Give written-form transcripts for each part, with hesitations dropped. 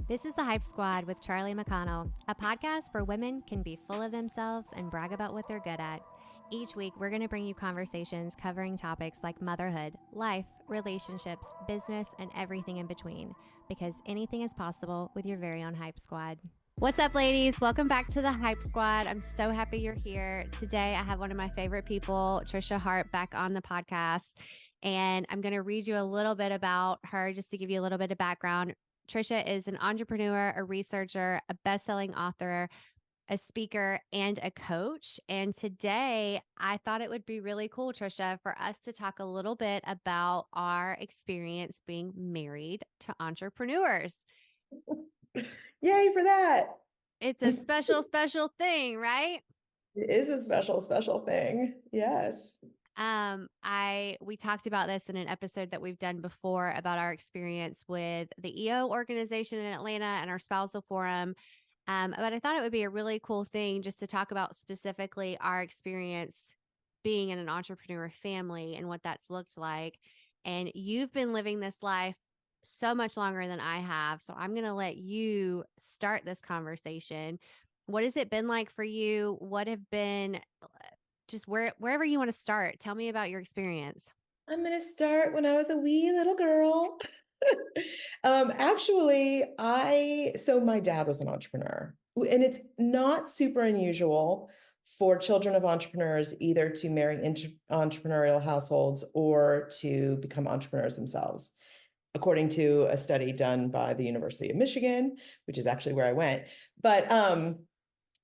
This is the Hype Squad with Charli McConnell, a podcast where women can be full of themselves and brag about what they're good at. Each week, we're going to bring you conversations covering topics like motherhood, life, relationships, business, and everything in between, because anything is possible with your very own Hype Squad. What's up, ladies? Welcome back to the Hype Squad. I'm so happy you're here. Today, I have one of my favorite people, Trisha Harp, back on the podcast. And I'm going to read you a little bit about her just to give you a little bit of background. Trisha is an entrepreneur, a researcher, a best-selling author, a speaker, and a coach. And today, I thought it would be really cool, Trisha, for us to talk a little bit about our experience being married to entrepreneurs. Yay for that. It's a special, special thing, right? It is a special, special thing. Yes. We talked about this in an episode that we've done before about our experience with the EO organization in Atlanta and our spousal forum. But I thought it would be a really cool thing just to talk about specifically our experience being in an entrepreneur family and what that's looked like. And you've been living this life so much longer than I have. So I'm going to let you start this conversation. What has it been like for you? What have been just wherever you want to start? Tell me about your experience. I'm going to start when I was a wee little girl. So my dad was an entrepreneur, and it's not super unusual for children of entrepreneurs either to marry into entrepreneurial households or to become entrepreneurs themselves, according to a study done by the University of Michigan, which is actually where I went. But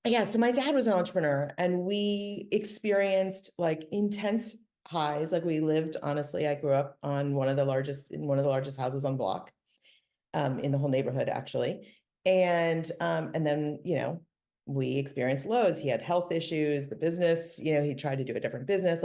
yeah, so my dad was an entrepreneur, and we experienced like intense highs. Like we lived, honestly, I grew up on one of the largest houses on the block, in the whole neighborhood, actually. And then, we experienced lows. He had health issues, the business, he tried to do a different business.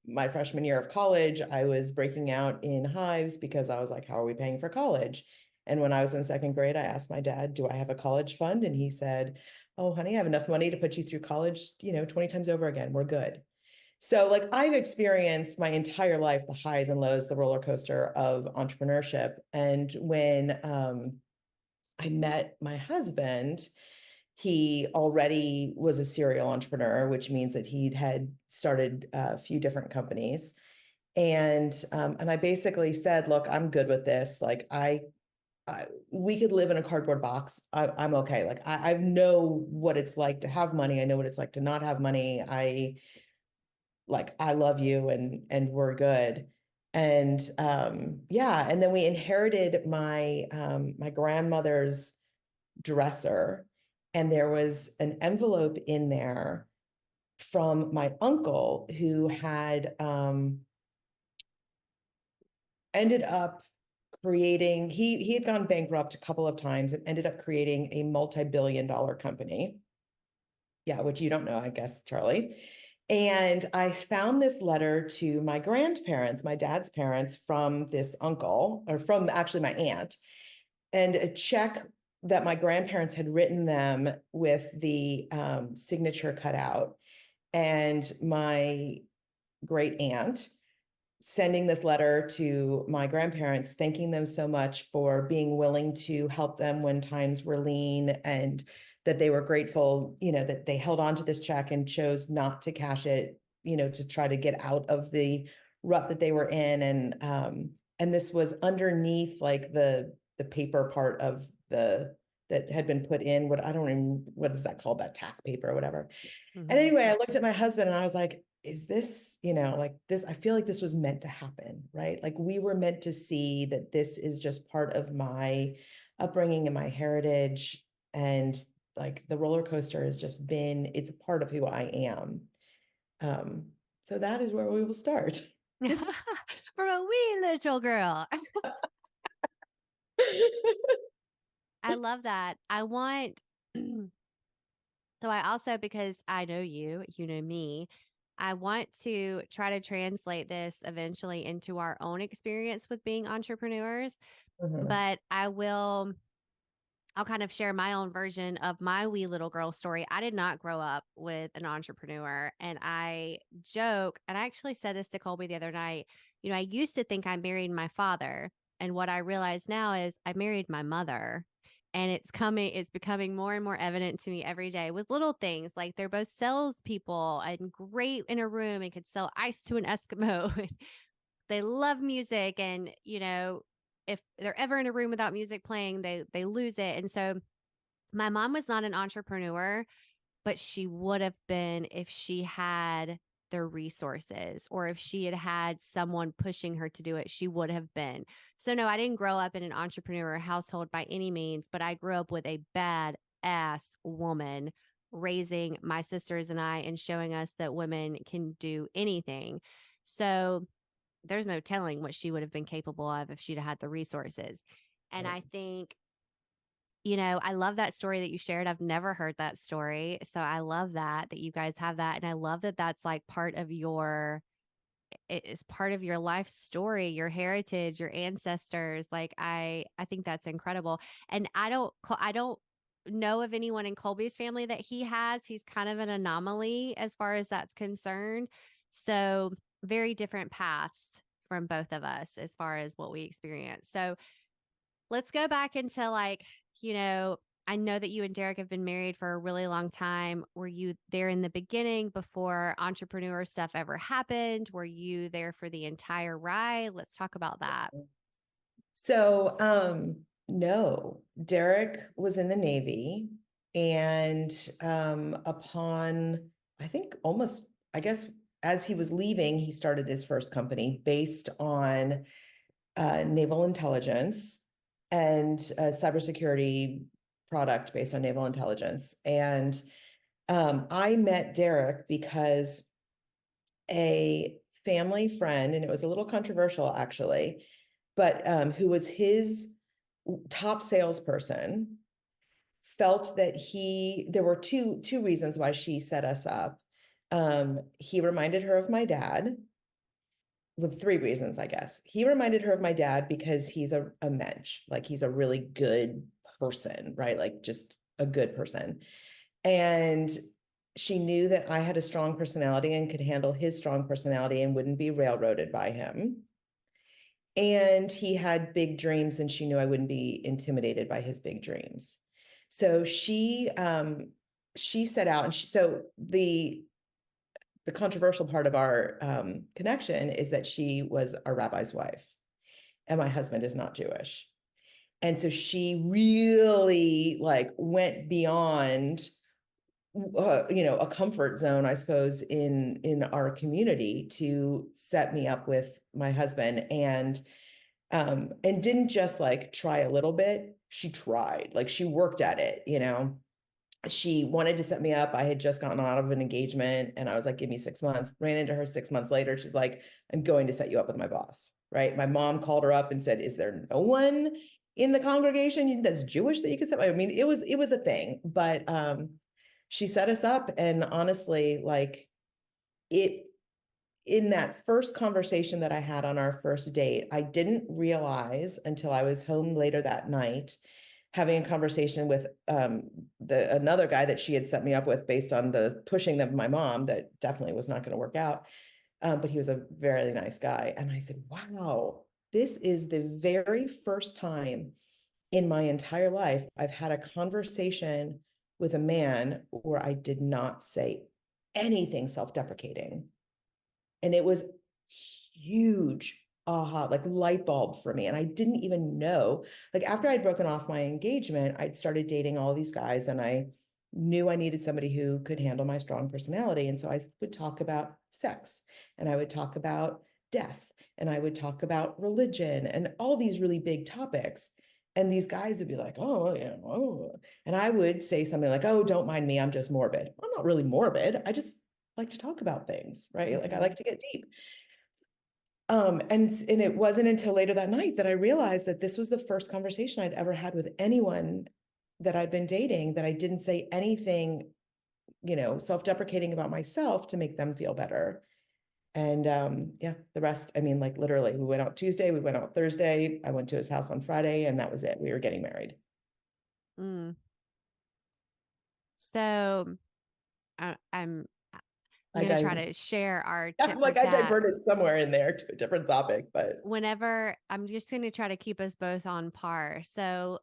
My freshman year of college, I was breaking out in hives because I was like, how are we paying for college? And when I was in second grade, I asked my dad, do I have a college fund? And he said, oh, honey, I have enough money to put you through college, 20 times over again. We're good. So like I've experienced my entire life, the highs and lows, the roller coaster of entrepreneurship. And when I met my husband, he already was a serial entrepreneur, which means that he had started a few different companies. And I basically said, look, I'm good with this. Like we could live in a cardboard box. I'm okay. I know what it's like to have money. I know what it's like to not have money. I love you, and we're good. And then we inherited my grandmother's dresser, and there was an envelope in there from my uncle who had ended up creating, he had gone bankrupt a couple of times and ended up creating a multi-billion-dollar company. Yeah, which you don't know, I guess, Charli. And I found this letter to my grandparents, my dad's parents, from this uncle, or from actually my aunt, and a check that my grandparents had written them with the signature cut out. And my great aunt sending this letter to my grandparents, thanking them so much for being willing to help them when times were lean, and that they were grateful, that they held on to this check and chose not to cash it, to try to get out of the rut that they were in. And this was underneath like the paper part of that had been put in, what is that called? That tack paper or whatever. Mm-hmm. And anyway, I looked at my husband and I was like, is this, like this, I feel like this was meant to happen, right? Like we were meant to see that this is just part of my upbringing and my heritage. And like the roller coaster has just been, it's a part of who I am. So that is where we will start. From a wee little girl. I love that. So I also, because I know you, you know me, I want to try to translate this eventually into our own experience with being entrepreneurs, Mhm. but I'll kind of share my own version of my wee little girl story. I did not grow up with an entrepreneur, and I joke, and I actually said this to Colby the other night. I used to think I married my father, and what I realize now is I married my mother. And it's becoming more and more evident to me every day with little things like they're both salespeople and great in a room and could sell ice to an Eskimo. They love music. And, if they're ever in a room without music playing, they lose it. And so my mom was not an entrepreneur, but she would have been if she had the resources or if she had had someone pushing her to do it, she would have been. So no, I didn't grow up in an entrepreneur household by any means, but I grew up with a bad ass woman raising my sisters and I and showing us that women can do anything. So there's no telling what she would have been capable of if she'd had the resources. And I think I love that story that you shared. I've never heard that story. So I love that you guys have that. And I love that that's like it is part of your life story, your heritage, your ancestors. Like I think that's incredible. And I don't know of anyone in Colby's family that he has. He's kind of an anomaly as far as that's concerned. So very different paths from both of us as far as what we experience. So let's go back into I know that you and Derek have been married for a really long time. Were you there in the beginning before entrepreneur stuff ever happened? Were you there for the entire ride? Let's talk about that. So, no, Derek was in the Navy, and upon, I think I guess as he was leaving, he started his first company based on naval intelligence and cybersecurity product based on naval intelligence. And I met Derek because a family friend, and it was a little controversial actually, but who was his top salesperson, felt that there were two reasons why she set us up. He reminded her of my dad, with three reasons, I guess. He reminded her of my dad because he's a mensch, like he's a really good person, right? Like just a good person. And she knew that I had a strong personality and could handle his strong personality and wouldn't be railroaded by him. And he had big dreams, and she knew I wouldn't be intimidated by his big dreams. So she set out, and so the controversial part of our connection is that she was a rabbi's wife, and my husband is not Jewish. And so she really went beyond a comfort zone, I suppose, in our community to set me up with my husband, and didn't just try a little bit. She tried, she worked at it, She wanted to set me up. I had just gotten out of an engagement, and I was like, give me 6 months. Ran into her 6 months later. She's like, I'm going to set you up with my boss, right? My mom called her up and said, is there no one in the congregation that's Jewish that you could set? I mean, it was a thing, but she set us up. And honestly, in that first conversation that I had on our first date, I didn't realize until I was home later that night, having a conversation with another guy that she had set me up with based on the pushing of my mom, that definitely was not going to work out. But he was a very nice guy. And I said, wow, this is the very first time in my entire life I've had a conversation with a man where I did not say anything self-deprecating. And it was huge light bulb for me. And I didn't even know, after I'd broken off my engagement, I'd started dating all these guys, and I knew I needed somebody who could handle my strong personality. And so I would talk about sex, and I would talk about death, and I would talk about religion, and all these really big topics. And these guys would be like, oh, yeah, oh. And I would say something like, oh, don't mind me, I'm just morbid. I'm not really morbid. I just like to talk about things, right? Like I like to get deep. And it wasn't until later that night that I realized that this was the first conversation I'd ever had with anyone that I'd been dating, that I didn't say anything, self-deprecating about myself to make them feel better. And yeah, the rest, I mean, literally, we went out Tuesday, we went out Thursday, I went to his house on Friday, and that was it. We were getting married. So I'm going to try to share our tip for I diverted somewhere in there to a different topic, but whenever I'm just going to try to keep us both on par. So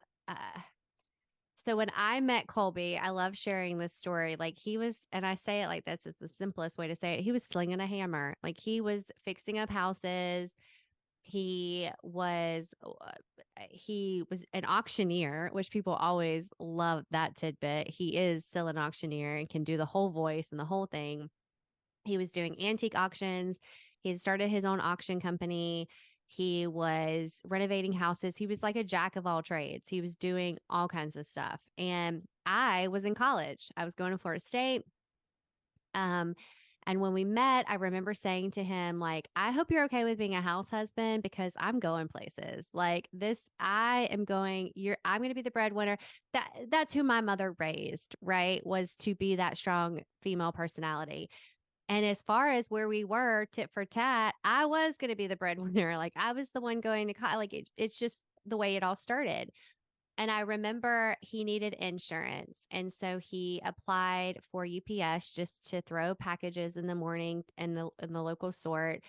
So when I met Colby, I love sharing this story. Like he was, and I say it like this is the simplest way to say it. He was slinging a hammer. Like he was fixing up houses. He was an auctioneer, which people always love that tidbit. He is still an auctioneer and can do the whole voice and the whole thing. He was doing antique auctions. He had started his own auction company. He was renovating houses. He was like a jack of all trades. He was doing all kinds of stuff. And I was in college. I was going to Florida State. Um, and when we met, I remember saying to him, like, I hope you're okay with being a house husband because I'm going places. Like this, I'm going to be the breadwinner. That's who my mother raised, right? Was to be that strong female personality. And as far as where we were tit for tat, I was going to be the breadwinner. Like I was the one going to college. Like it's just the way it all started. And I remember he needed insurance. And so he applied for UPS just to throw packages in the morning in the local sort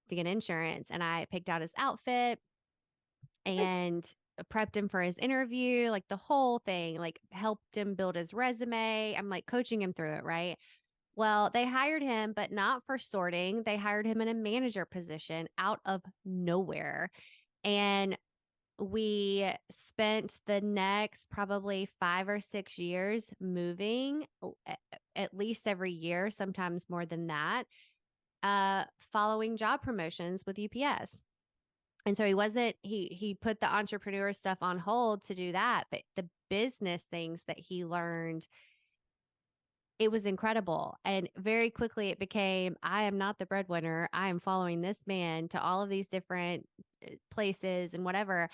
to get insurance. And I picked out his outfit and prepped him for his interview, like the whole thing, like helped him build his resume. I'm like coaching him through it, right? Well, they hired him, but not for sorting. They hired him in a manager position out of nowhere. And we spent the next probably 5 or 6 years moving at least every year, sometimes more than that, following job promotions with UPS. And so he put the entrepreneur stuff on hold to do that, but the business things that he learned, it was incredible. And very quickly it became, I am not the breadwinner. I am following this man to all of these different places and whatever.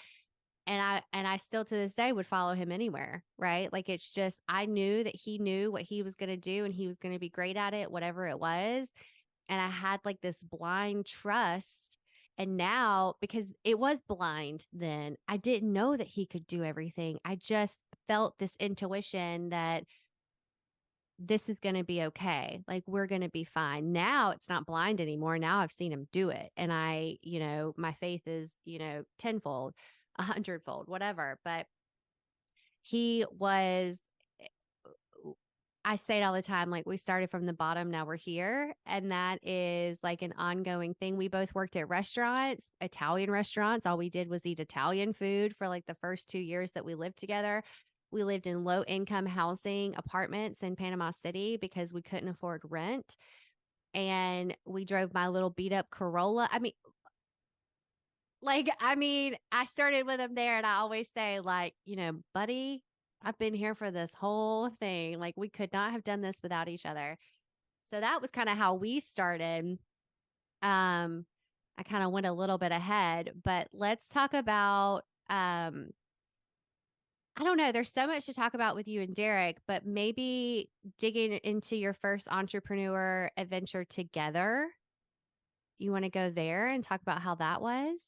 And I still to this day would follow him anywhere, right? Like it's just, I knew that he knew what he was going to do and he was going to be great at it, whatever it was. And I had like this blind trust. And now, because it was blind then, I didn't know that he could do everything. I just felt this intuition that this is going to be okay. Like we're going to be fine. Now it's not blind anymore. Now I've seen him do it. And my faith is, tenfold, 100-fold, whatever. But he was, I say it all the time, like we started from the bottom, now we're here. And that is like an ongoing thing. We both worked at restaurants, Italian restaurants. All we did was eat Italian food for like the first 2 years that we lived together. We lived in low income housing apartments in Panama City because we couldn't afford rent. And we drove my little beat up Corolla. I started with him there and I always say like, buddy, I've been here for this whole thing. Like we could not have done this without each other. So that was kind of how we started. I kind of went a little bit ahead, but let's talk about, I don't know. There's so much to talk about with you and Derek, but maybe digging into your first entrepreneur adventure together. You want to go there and talk about how that was?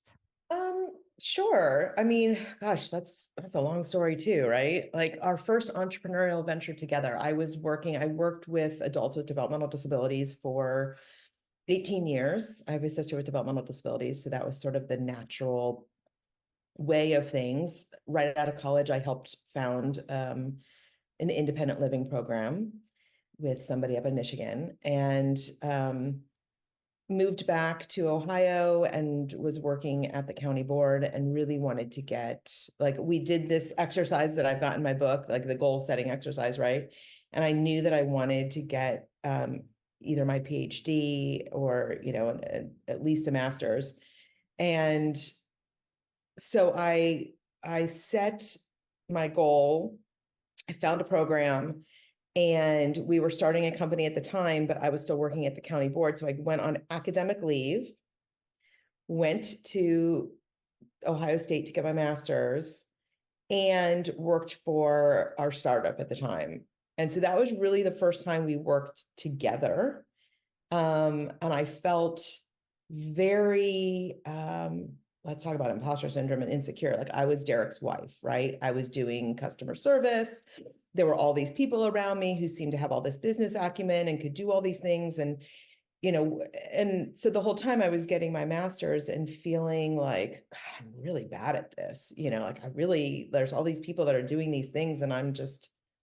Sure. I mean, gosh, that's a long story too, right? Like our first entrepreneurial venture together, I worked with adults with developmental disabilities for 18 years. I have a sister with developmental disabilities, so that was sort of the natural way of things. Right out of college, I helped found an independent living program with somebody up in Michigan, and moved back to Ohio and was working at the county board and really wanted to get, like, we did this exercise that I've got in my book, like the goal setting exercise, right? And I knew that I wanted to get either my PhD or, at least a master's. And so I set my goal. I found a program. And we were starting a company at the time, but I was still working at the county board. So I went on academic leave, went to Ohio State to get my master's, and worked for our startup at the time. And so that was really the first time we worked together. And I felt very, let's talk about imposter syndrome and insecure. Like I was Derek's wife, right? I was doing customer service. There were all these people around me who seemed to have all this business acumen and could do all these things. And, and so the whole time I was getting my master's and feeling like, God, I'm really bad at this, like there's all these people that are doing these things and I'm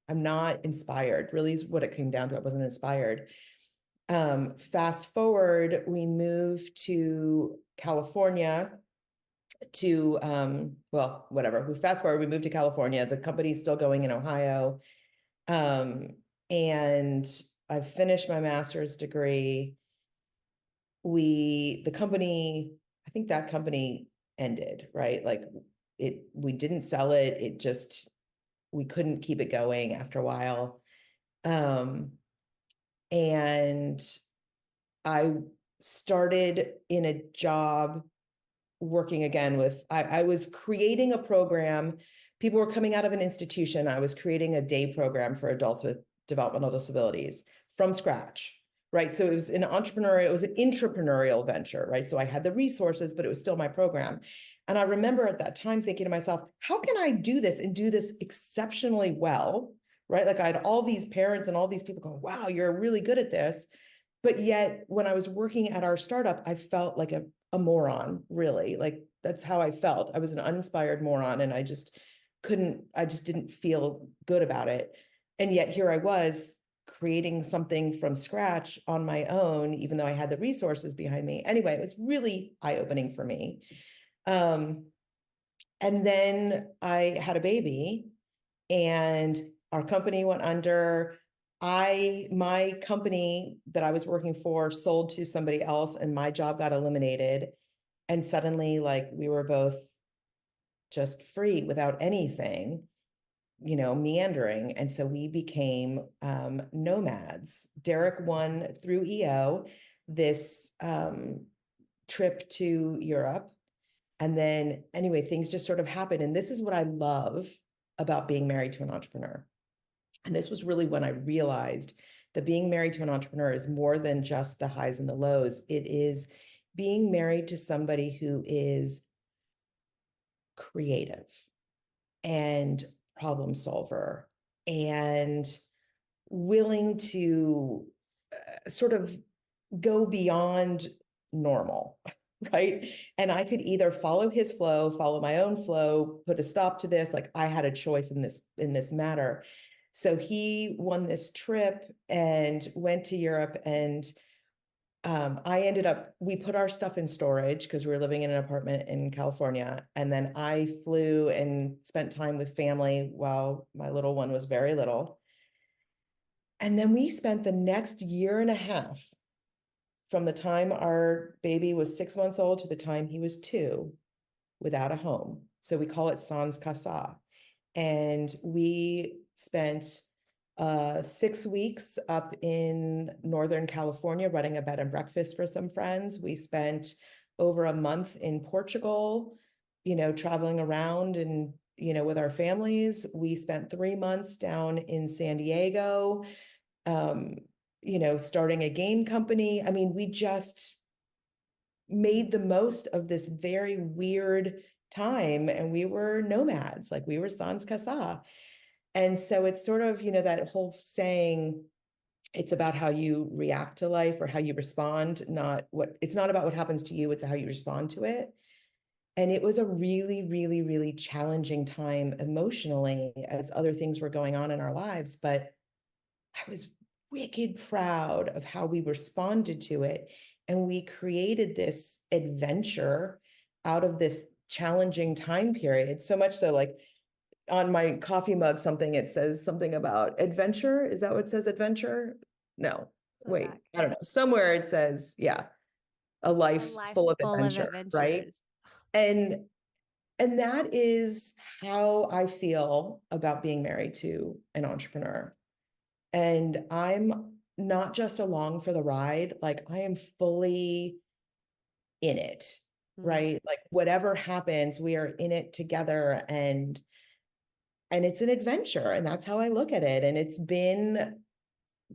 not inspired, really is what it came down to. I wasn't inspired. Fast forward, we moved to California to, whatever. We moved to California. The company's still going in Ohio. And I finished my master's degree. I think that company ended, right? Like we didn't sell it. We couldn't keep it going after a while. And I started in a job working again I was creating a program. People were coming out of an institution. I was creating a day program for adults with developmental disabilities from scratch, right? So it was an intrapreneurial venture, right? So I had the resources, but it was still my program. And I remember at that time thinking to myself, how can I do this and do this exceptionally well, right? Like I had all these parents and all these people going, wow, you're really good at this. But yet when I was working at our startup, I felt like a moron, really. Like that's how I felt. I was an uninspired moron and I just didn't feel good about it. And yet here I was creating something from scratch on my own, even though I had the resources behind me. Anyway, it was really eye-opening for me. And then I had a baby and our company went under. My company that I was working for sold to somebody else and my job got eliminated. And suddenly, like, we were both just free without anything, meandering. And so we became nomads. Derek won through EO this trip to Europe. And then anyway, things just sort of happened. And this is what I love about being married to an entrepreneur. And this was really when I realized that being married to an entrepreneur is more than just the highs and the lows. It is being married to somebody who is creative and problem solver and willing to sort of go beyond normal, right? And I could either follow his flow, follow my own flow, put a stop to this. Like I had a choice in this matter. So he won this trip and went to Europe and we put our stuff in storage because we were living in an apartment in California. And then I flew and spent time with family while my little one was very little. And then we spent the next year and a half from the time our baby was 6 months old to the time he was 2 without a home. So we call it sans casa. And we spent 6 weeks up in Northern California running a bed and breakfast for some friends. We spent over a month in Portugal, traveling around and, with our families. We spent 3 months down in San Diego, starting a game company. I mean, we just made the most of this very weird time and we were nomads, like we were sans casa. And so it's sort of, that whole saying, it's about how you react to life or how you respond, it's not about what happens to you, it's how you respond to it. And it was a really, really, really challenging time emotionally as other things were going on in our lives. But I was wicked proud of how we responded to it. And we created this adventure out of this challenging time period. So much so, like on my coffee mug, it says something about adventure. Is that what it says? Adventure? No, wait, I don't know. Somewhere it says, yeah, a life full of adventure, right? And that is how I feel about being married to an entrepreneur. And I'm not just along for the ride, like I am fully in it, right? Like whatever happens, we are in it together and it's an adventure. And that's how I look at it. And it's been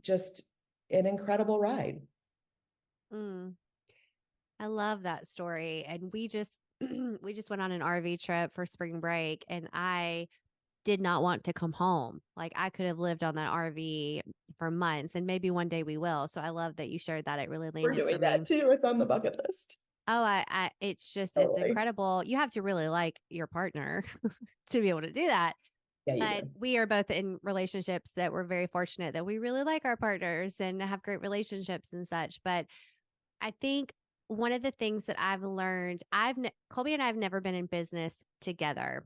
just an incredible ride. I love that story. And we just we just went on an RV trip for spring break and I did not want to come home. Like I could have lived on that RV for months, and maybe one day we will. So I love that you shared that. It really We're landed for doing me. that too. It's on the bucket list. Oh, it's Totally. incredible. You have to really like your partner to be able to do that. Yeah, you But do. we are both in relationships that we're very fortunate that we really like our partners and have great relationships and such. But I think one of the things that I've learned, Colby and I have never been in business together.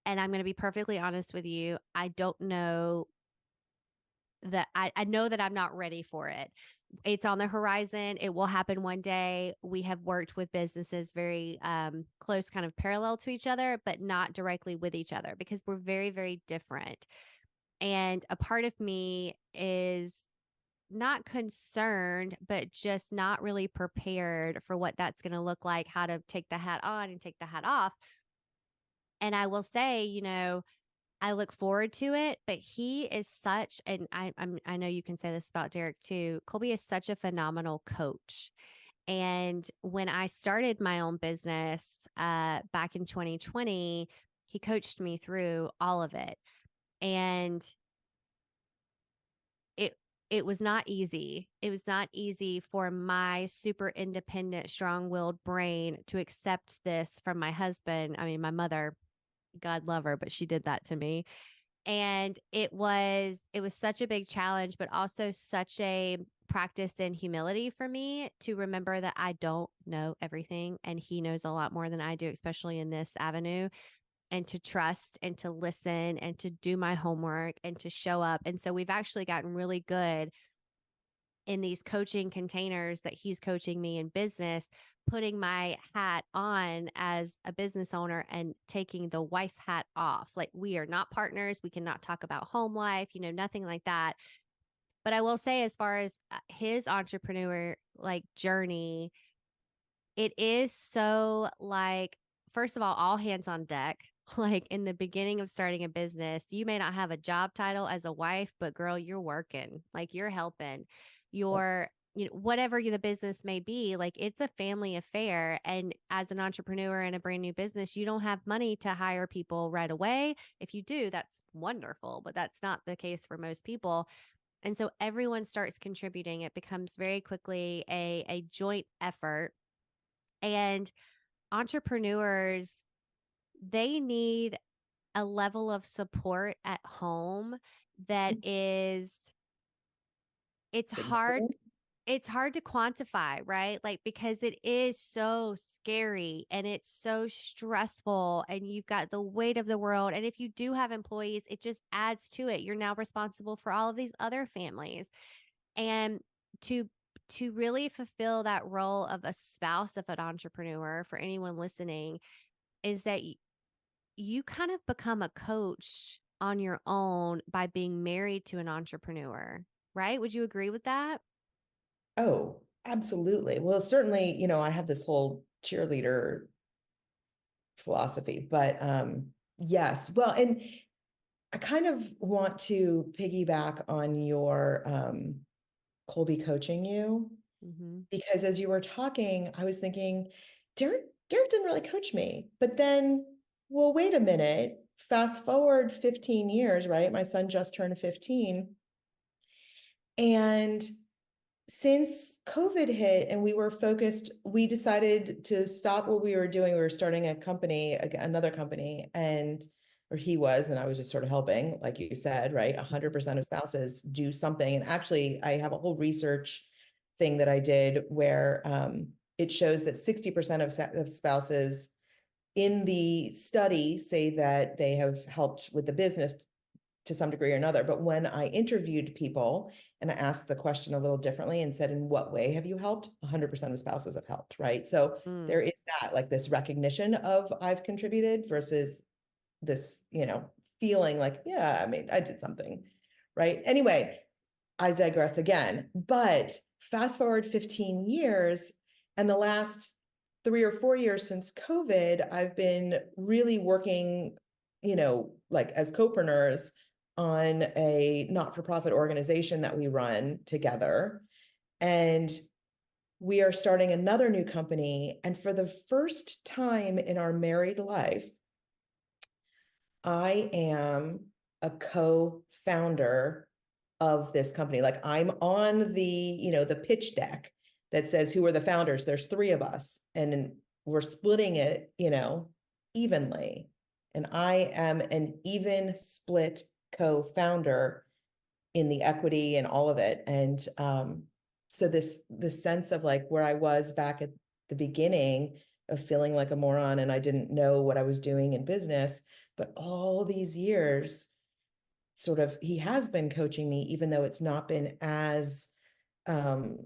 And I'm going to be perfectly honest with you. I don't know that I know that I'm not ready for it. It's on the horizon. It will happen one day. We have worked with businesses very close, kind of parallel to each other, but not directly with each other because we're very, very different. And a part of me is not concerned, but just not really prepared for what that's going to look like, how to take the hat on and take the hat off. And I will say, I look forward to it, but he is such, and I know you can say this about Derek too. Colby is such a phenomenal coach. And when I started my own business back in 2020, he coached me through all of it. And it it was not easy. It was not easy for my super independent, strong-willed brain to accept this from my husband. I mean, my mother, God love her, but she did that to me. And it was such a big challenge, but also such a practice in humility for me to remember that I don't know everything and he knows a lot more than I do, especially in this avenue, and to trust and to listen and to do my homework and to show up. And so we've actually gotten really good in these coaching containers that he's coaching me in business, putting my hat on as a business owner and taking the wife hat off. Like we are not partners. We cannot talk about home life, nothing like that. But I will say, as far as his entrepreneur like journey, it is so like, first of all hands on deck. Like in the beginning of starting a business, you may not have a job title as a wife, but girl, you're working, like you're helping, you're, whatever the business may be, like it's a family affair. And as an entrepreneur in a brand new business, you don't have money to hire people right away. If you do, that's wonderful, but that's not the case for most people. And so everyone starts contributing. It becomes very quickly a joint effort. And entrepreneurs, they need a level of support at home that is, it's hard Significant. it's hard to quantify, right? Like because it is so scary and it's so stressful and you've got the weight of the world, and if you do have employees, it just adds to it. You're now responsible for all of these other families. And to really fulfill that role of a spouse of an entrepreneur, for anyone listening, is that you kind of become a coach on your own by being married to an entrepreneur, right? Would you agree with that? Oh, absolutely. Well, certainly, I have this whole cheerleader philosophy, but yes. Well, and I kind of want to piggyback on your Colby coaching you, Mm-hmm. because as you were talking, I was thinking, Derek didn't really coach me. But then, well, wait a minute. Fast forward 15 years, right? My son just turned 15. And since COVID hit and we were focused, we decided to stop what we were doing. We were starting a company, another company, or he was, and I was just sort of helping, like you said, right? 100% of spouses do something. And actually, I have a whole research thing that I did where it shows that 60% of spouses in the study say that they have helped with the business to some degree or another. But when I interviewed people and I asked the question a little differently and said, in what way have you helped? 100% of spouses have helped, right? So Mm. there is that, like this recognition of I've contributed versus this, feeling like, yeah, I mean, I did something, right? Anyway, I digress again, but fast forward 15 years and the last 3 or 4 years since COVID, I've been really working, like as co-preneurs on a not-for-profit organization that we run together. And we are starting another new company. And for the first time in our married life, I am a co-founder of this company. Like I'm on the pitch deck that says who are the founders. There's three of us and we're splitting it, evenly. And I am an even split co-founder in the equity and all of it. And so this sense of like where I was back at the beginning of feeling like a moron and I didn't know what I was doing in business, but all these years, sort of, he has been coaching me, even though it's not been as um,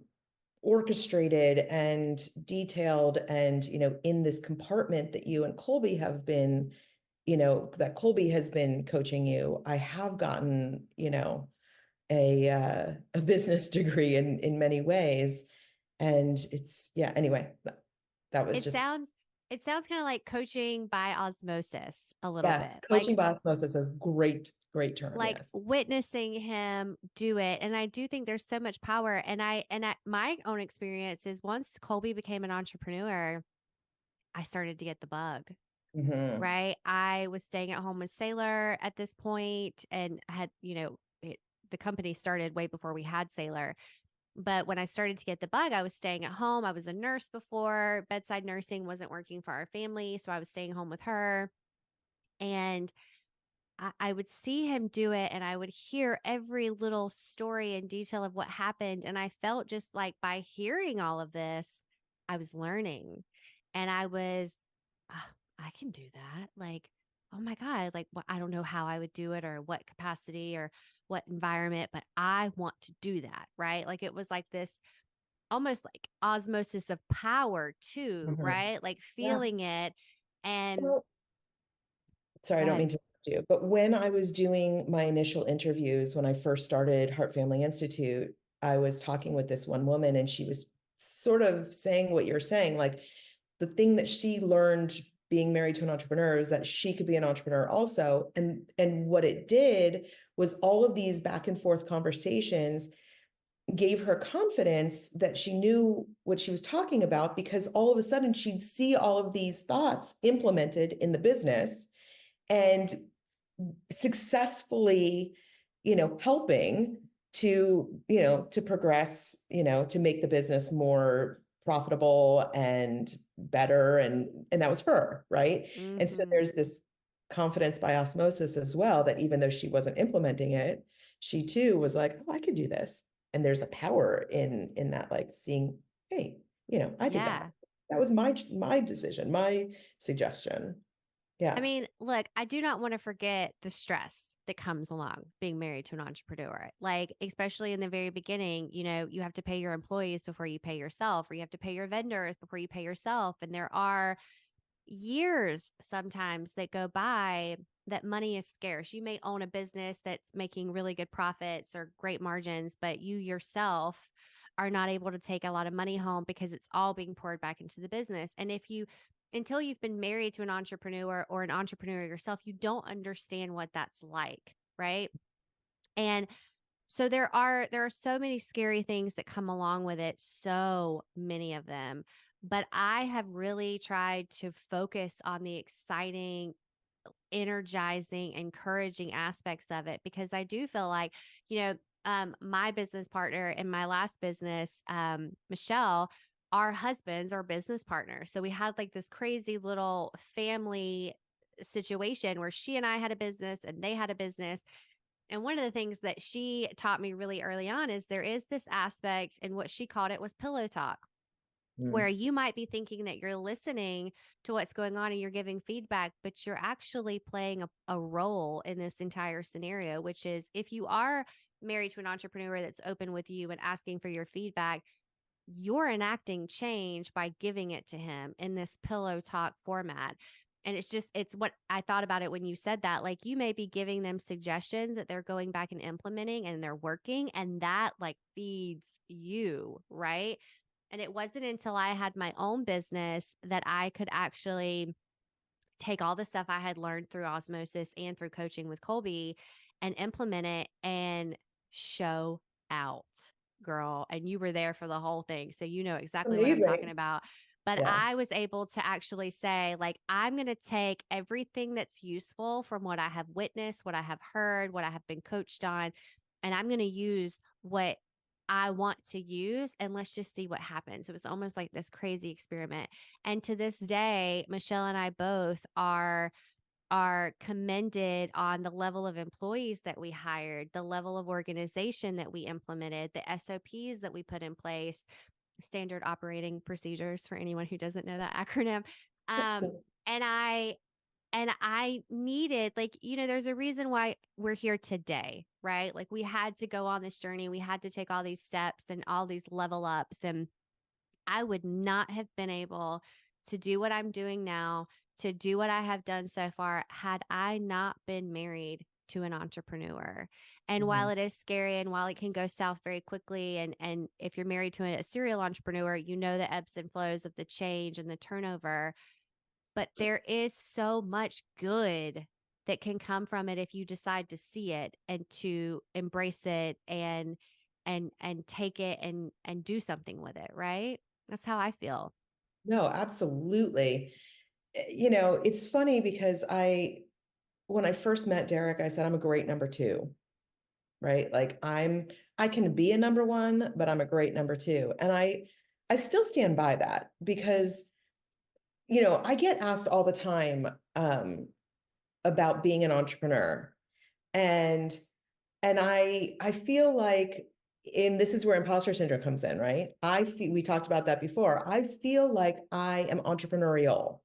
orchestrated and detailed and, in this compartment that you and Colby have been, that Colby has been coaching you. I have gotten, a business degree in many ways. And it's, yeah, anyway, that was It just, sounds it sounds kind of like coaching by osmosis a little yes, bit. coaching by osmosis is a great term. Like Yes. witnessing him do it. And I do think there's so much power. And I my own experience is once Colby became an entrepreneur, I started to get the bug. Hmm. Right. I was staying at home with Sailor at this point and had, the company started way before we had Sailor. But when I started to get the bug, I was staying at home. I was a nurse before. Bedside nursing wasn't working for our family. So I was staying home with her. And I would see him do it and I would hear every little story and detail of what happened. And I felt just like by hearing all of this, I was learning and I was, "Ah, I can do that. Like, oh my God, like, I don't know how I would do it or what capacity or what environment, but I want to do that. Right. Like, it was like this almost like osmosis of power, too. Hmm. Right. Like, Yeah. feeling it. And Well, sorry, I go don't ahead. mean to interrupt you, but when I was doing my initial interviews, when I first started Heart Family Institute, I was talking with this one woman and she was sort of saying what you're saying, like the thing that she learned being married to an entrepreneur is that she could be an entrepreneur also. And what it did was all of these back and forth conversations gave her confidence that she knew what she was talking about because all of a sudden she'd see all of these thoughts implemented in the business and successfully, helping to progress, to make the business more profitable and better. And that was her, right? And so Mm-hmm. there's this confidence by osmosis as well, that even though she wasn't implementing it, she too was like, oh, I could do this. And there's a power in that, like seeing, hey, I did that. Yeah. That was my decision, my suggestion. I Yeah. mean, look, I do not want to forget the stress that comes along being married to an entrepreneur. Like, especially in the very beginning, you have to pay your employees before you pay yourself, or you have to pay your vendors before you pay yourself. And there are years sometimes that go by that money is scarce. You may own a business that's making really good profits or great margins, but you yourself are not able to take a lot of money home because it's all being poured back into the business. And until you've been married to an entrepreneur or an entrepreneur yourself, you don't understand what that's like, right? And so there are so many scary things that come along with it, so many of them. But I have really tried to focus on the exciting, energizing, encouraging aspects of it because I do feel like, my business partner in my last business, Michelle, our husbands are business partners. So we had like this crazy little family situation where she and I had a business and they had a business. And one of the things that she taught me really early on is there is this aspect, and what she called it was pillow talk, where Mm. you might be thinking that you're listening to what's going on and you're giving feedback, but you're actually playing a role in this entire scenario, which is if you are married to an entrepreneur that's open with you and asking for your feedback, you're enacting change by giving it to him in this pillow talk format. And it's what I thought about it when you said that. Like you may be giving them suggestions that they're going back and implementing and they're working, and that like feeds you, right? And it wasn't until I had my own business that I could actually take all the stuff I had learned through osmosis and through coaching with Colby and implement it and show out, girl. And you were there for the whole thing. So you know exactly what I'm talking Amazing. about. But Yeah. I was able to actually say, like, I'm going to take everything that's useful from what I have witnessed, what I have heard, what I have been coached on, and I'm going to use what I want to use, and let's just see what happens. It was almost like this crazy experiment. And to this day, Michelle and I both are commended on the level of employees that we hired, the level of organization that we implemented, the SOPs that we put in place, standard operating procedures for anyone who doesn't know that acronym. And I needed, like, there's a reason why we're here today, right? Like, we had to go on this journey. We had to take all these steps and all these level ups. And I would not have been able to do what I'm doing now, to do what I have done so far, had I not been married to an entrepreneur. And while Mhm. it is scary and while it can go south very quickly, and if you're married to a serial entrepreneur, you know the ebbs and flows of the change and the turnover, but there is so much good that can come from it if you decide to see it and to embrace it and take it and do something with it, right? That's how I feel. No, absolutely. It's funny because when I first met Derek, I said, I'm a great number two, right? Like I can be a number one, but I'm a great number two. And I still stand by that because, I get asked all the time, about being an entrepreneur. And I feel like, and this is where imposter syndrome comes in, right? We talked about that before. I feel like I am entrepreneurial,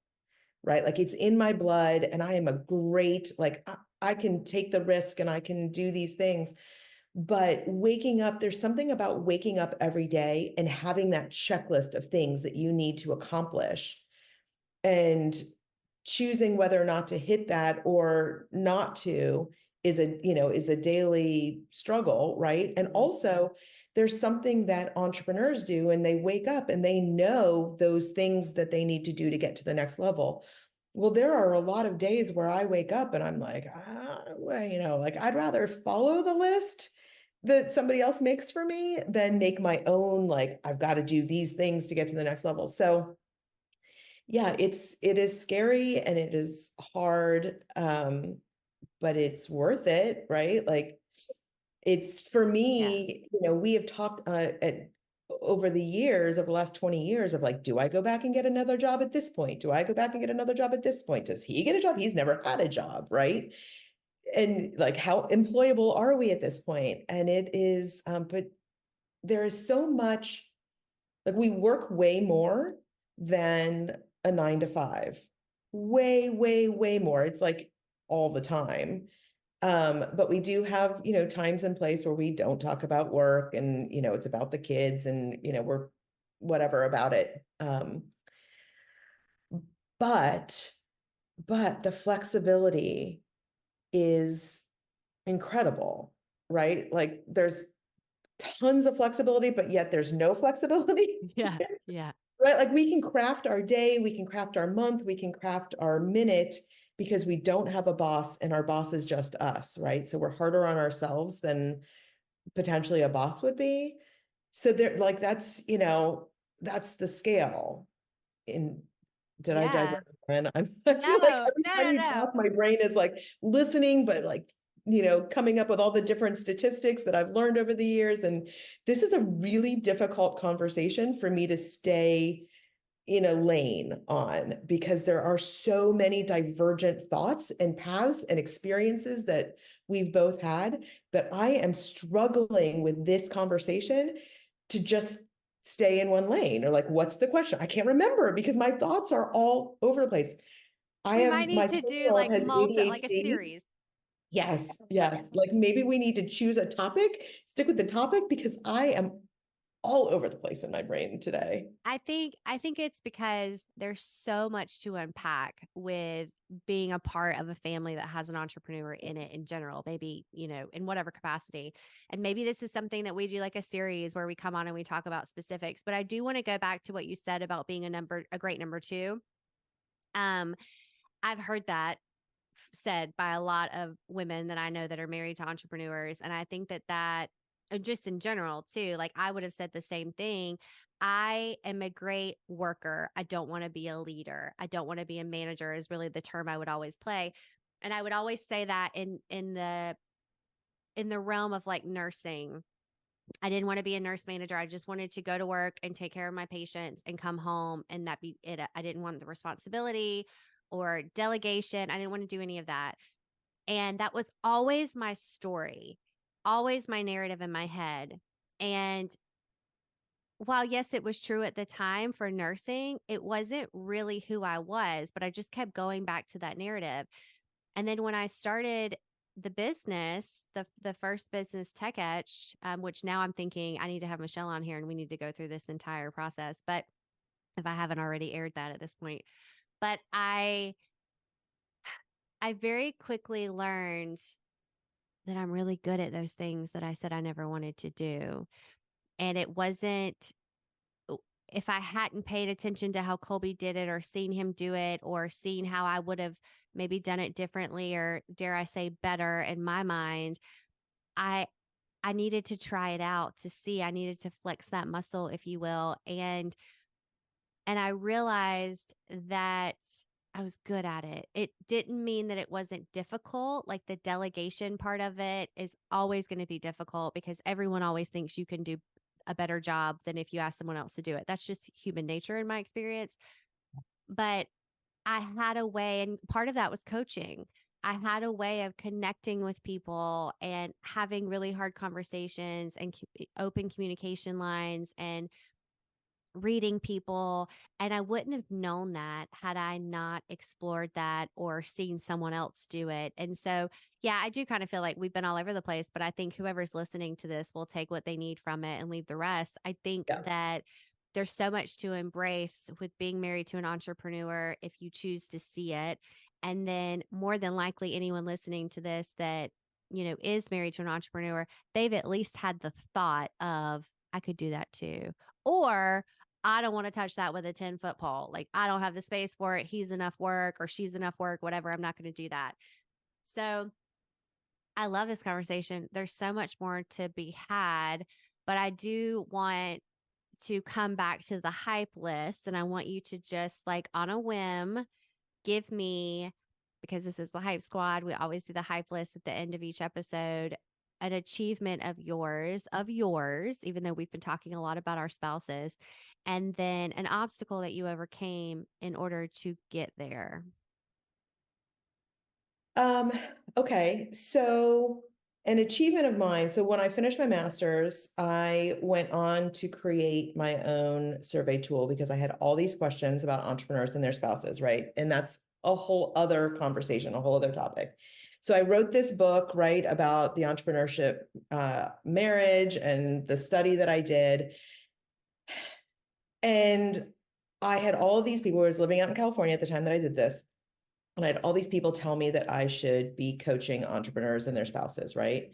right? Like it's in my blood and I am a great, like I can take the risk and I can do these things. But waking up, there's something about waking up every day and having that checklist of things that you need to accomplish and choosing whether or not to hit that or not to is a daily struggle, right? And also there's something that entrepreneurs do and they wake up and they know those things that they need to do to get to the next level. Well, there are a lot of days where I wake up and I'm like, well, like I'd rather follow the list that somebody else makes for me than make my own, like I've got to do these things to get to the next level. So yeah, it is scary and it is hard, but it's worth it, right? Like it's for Yeah. me, we have talked over the years, over the last 20 years of like, do I go back and get another job at this point? Do I go back and get another job at this point? Does he get a job? He's never had a job, right? And like, how employable are we at this point? And it is, but there is so much, like we work way more than a 9 to 5. Way, way, way more. It's like all the time. But we do have, times in place where we don't talk about work and, it's about the kids and, we're whatever about it. But, but the flexibility is incredible, right? Like there's tons of flexibility, but yet there's no flexibility. Yeah. Yeah. Right? Like we can craft our day, we can craft our month, we can craft our minute because we don't have a boss and our boss is just us, right? So we're harder on ourselves than potentially a boss would be. So there, like that's the scale. In Did I Yeah. divert? And I feel like No, every no, time no, you no. talk, my brain is like listening, but like coming up with all the different statistics that I've learned over the years. And this is a really difficult conversation for me to stay in a lane on because there are so many divergent thoughts and paths and experiences that we've both had that I am struggling with this conversation to just stay in one lane or like what's the question? I can't remember because my thoughts are all over the place. We might My need to do 10-year-old like has like a ADHD. series. Yes, Yeah. yes. Like maybe we need to choose a topic, stick with the topic because I am all over the place in my brain today. I think it's because there's so much to unpack with being a part of a family that has an entrepreneur in it in general, maybe, in whatever capacity. And maybe this is something that we do like a series where we come on and we talk about specifics. But I do want to go back to what you said about being a great number two. Um, I've heard that said by a lot of women that I know that are married to entrepreneurs. And I think that just in general too, like I would have said the same thing. I am a great worker. I don't want to be a leader. I don't want to be a manager is really the term I would always play. And I would always say that in the realm of like nursing. I didn't want to be a nurse manager. I just wanted to go to work and take care of my patients and come home and that be it. I didn't want the responsibility or delegation. I didn't want to do any of that. And that was always my story, always my narrative in my head. And while, yes, it was true at the time for nursing, it wasn't really who I was, but I just kept going back to that narrative. And then when I started the business, the first business, Tech Etch, which now I'm thinking I need to have Michelle on here and we need to go through this entire process. But if I haven't already aired that at this point, but I very quickly learned that I'm really good at those things that I said I never wanted to do. And it wasn't, if I hadn't paid attention to how Colby did it or seen him do it or seen how I would have maybe done it differently or dare I say better in my mind, I I needed to try it out to see. I needed to flex that muscle, if you will. And I realized that I was good at it. It didn't mean that it wasn't difficult. Like the delegation part of it is always going to be difficult because everyone always thinks you can do a better job than if you ask someone else to do it. That's just human nature in my experience. But I had a way, and part of that was coaching. I had a way of connecting with people and having really hard conversations and open communication lines and reading people. And I wouldn't have known that had I not explored that or seen someone else do it. And so, yeah, I do kind of feel like we've been all over the place, but I think whoever's listening to this will take what they need from it and leave the rest. I think Yeah. that there's so much to embrace with being married to an entrepreneur if you choose to see it. And then more than likely anyone listening to this that, is married to an entrepreneur, they've at least had the thought of, I could do that too. Or I don't want to touch that with a 10-foot pole. Like, I don't have the space for it. He's enough work or she's enough work, whatever. I'm not going to do that. So I love this conversation. There's so much more to be had, but I do want to come back to the hype list. And I want you to just like on a whim, give me, because this is the hype squad, we always do the hype list at the end of each episode, an achievement of yours, even though we've been talking a lot about our spouses, and then an obstacle that you overcame in order to get there. Okay. So an achievement of mine. So when I finished my master's, I went on to create my own survey tool because I had all these questions about entrepreneurs and their spouses, right? And that's a whole other conversation, a whole other topic. So I wrote this book, right, about the entrepreneurship marriage and the study that I did. And I had all of these people. I was living out in California at the time that I did this. And I had all these people tell me that I should be coaching entrepreneurs and their spouses, right?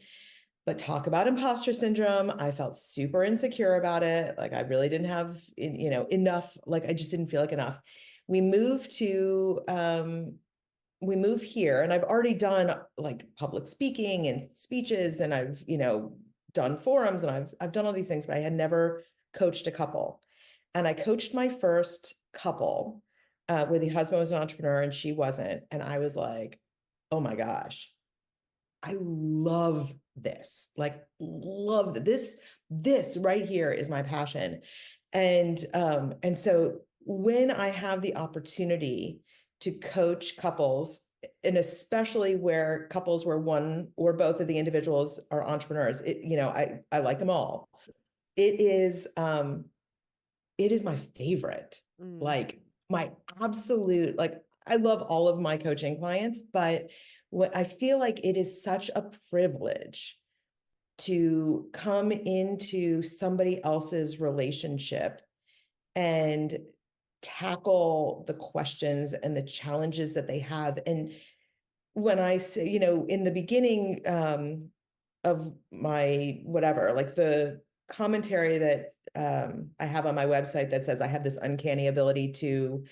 But talk about imposter syndrome. I felt super insecure about it. Like I really didn't have, enough. Like I just didn't feel like enough. We moved to, we moved here, and I've already done like public speaking and speeches, and I've, done forums, and I've done all these things, but I had never coached a couple. And I coached my first couple where the husband was an entrepreneur and she wasn't. And I was like, oh my gosh, I love this. Like, love this. This right here is my passion. And so when I have the opportunity to coach couples, and especially where couples where one or both of the individuals are entrepreneurs, I like them all. It is my favorite. Like my absolute, like I love all of my coaching clients, but what I feel like it is such a privilege to come into somebody else's relationship and tackle the questions and the challenges that they have. And when I say, in the beginning of my whatever, like the commentary that I have on my website that says I have this uncanny ability to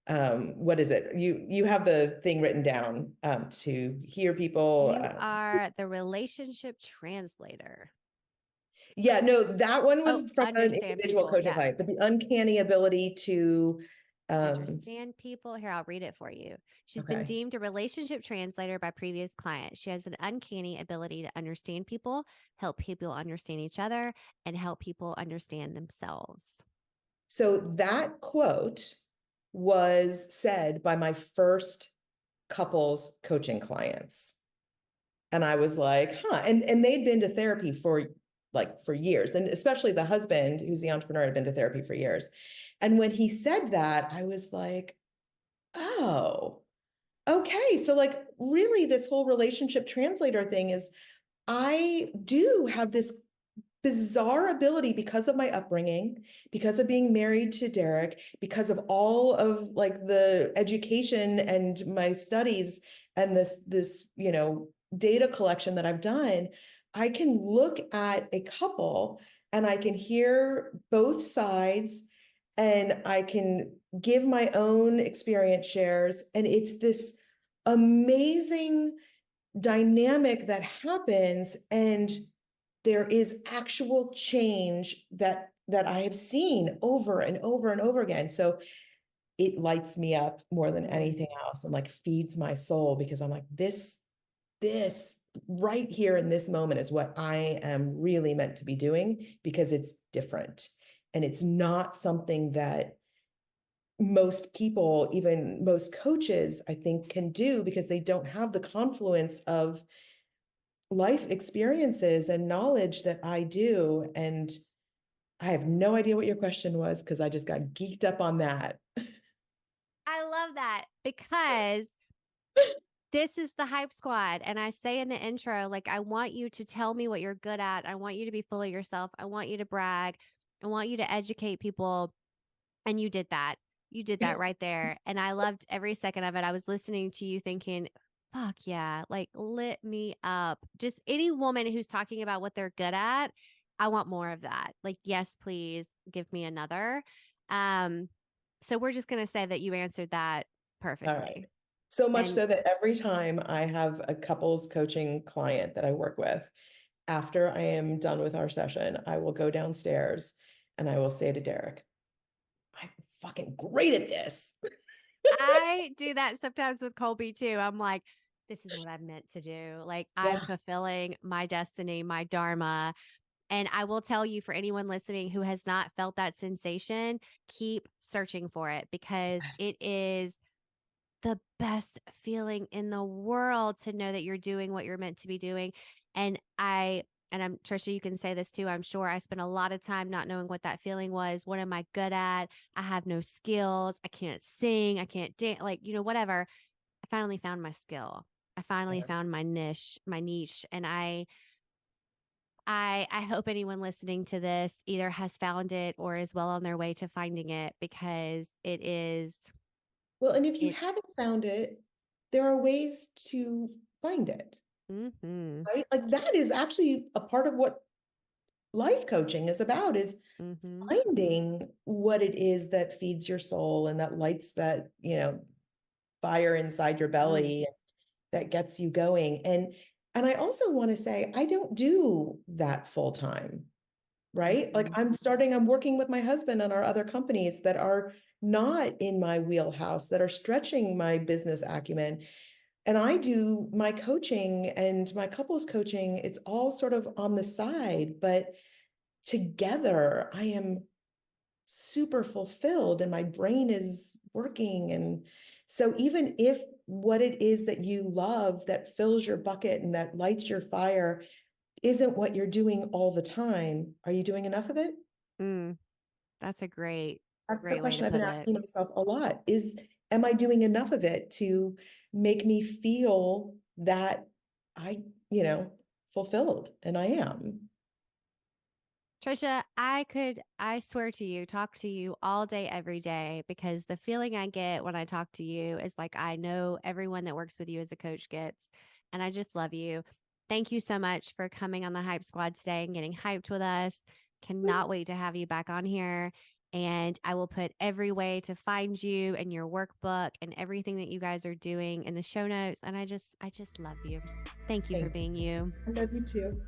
what is it? You have the thing written down to hear people. You are the relationship translator. Yeah, no, that one was from an Understand individual people. coaching Yeah. client, but the uncanny ability to, Understand people. Here, I'll read it for you. She's been okay. deemed a relationship translator by previous clients. She has an uncanny ability to understand people, help people understand each other, and help people understand themselves. So that quote was said by my first couples coaching clients. And I was like, huh. And they'd been to therapy for years. And especially the husband, who's the entrepreneur, had been to therapy for years. And when he said that, I was like, oh, okay. So like really this whole relationship translator thing is I do have this bizarre ability because of my upbringing, because of being married to Derek, because of all of like the education and my studies and this data collection that I've done. I can look at a couple and I can hear both sides and I can give my own experience shares, and it's this amazing dynamic that happens, and there is actual change that I have seen over and over and over again. So it lights me up more than anything else and like feeds my soul, because I'm like, this right here in this moment is what I am really meant to be doing, because it's different. And it's not something that most people, even most coaches, I think can do, because they don't have the confluence of life experiences and knowledge that I do. And I have no idea what your question was, because I just got geeked up on that. I love that because this is the Hype Squad. And I say in the intro, like, I want you to tell me what you're good at. I want you to be full of yourself. I want you to brag. I want you to educate people. And you did that. You did that right there. And I loved every second of it. I was listening to you thinking, fuck yeah, like lit me up. Just any woman who's talking about what they're good at, I want more of that. Like, yes, please give me another. Um, so we're just gonna say that you answered that All right. perfectly. So much And so that every time I have a couples coaching client that I work with, after I am done with our session, I will go downstairs and I will say to Derek, I'm fucking great at this. I do that sometimes with Colby too. I'm like, this is what I'm meant to do. Like, I'm Yeah. fulfilling my destiny, my dharma. And I will tell you, for anyone listening who has not felt that sensation, keep searching for it, because Yes. it is the best feeling in the world to know that you're doing what you're meant to be doing. And I'm Trisha, you can say this too. I'm sure I spent a lot of time not knowing what that feeling was. What am I good at? I have no skills. I can't sing. I can't dance, like, whatever. I finally found my skill. I finally Yeah. found my niche. And I hope anyone listening to this either has found it or is well on their way to finding it, because Well, and if you it haven't found it, there are ways to find it, mhm right? Like that is actually a part of what life coaching is about, is mhm finding what it is that feeds your soul and that lights that, fire inside your mm, belly that gets you going. And I also want to say I don't do that full time, right? Like mhm I'm working with my husband on our other companies that are not in my wheelhouse, that are stretching my business acumen. And I do my coaching and my couples coaching, it's all sort of on the side, but together I am super fulfilled and my brain is working. And so even if what it is that you love that fills your bucket and that lights your fire isn't what you're doing all the time, are you doing enough of it? mm. That's a That's the great way to question I've been put it. asking myself a lot, is am I doing enough of it to make me feel that I, fulfilled? And I am. Trisha, I swear to you, talk to you all day, every day, because the feeling I get when I talk to you is like I know everyone that works with you as a coach gets. And I just love you. Thank you so much for coming on the Hype Squad today and getting hyped with us. Cannot wait to have you back on here. And I will put every way to find you and your workbook and everything that you guys are doing in the show notes. And I just love you. Thank you for Thank you. being you. I love you too.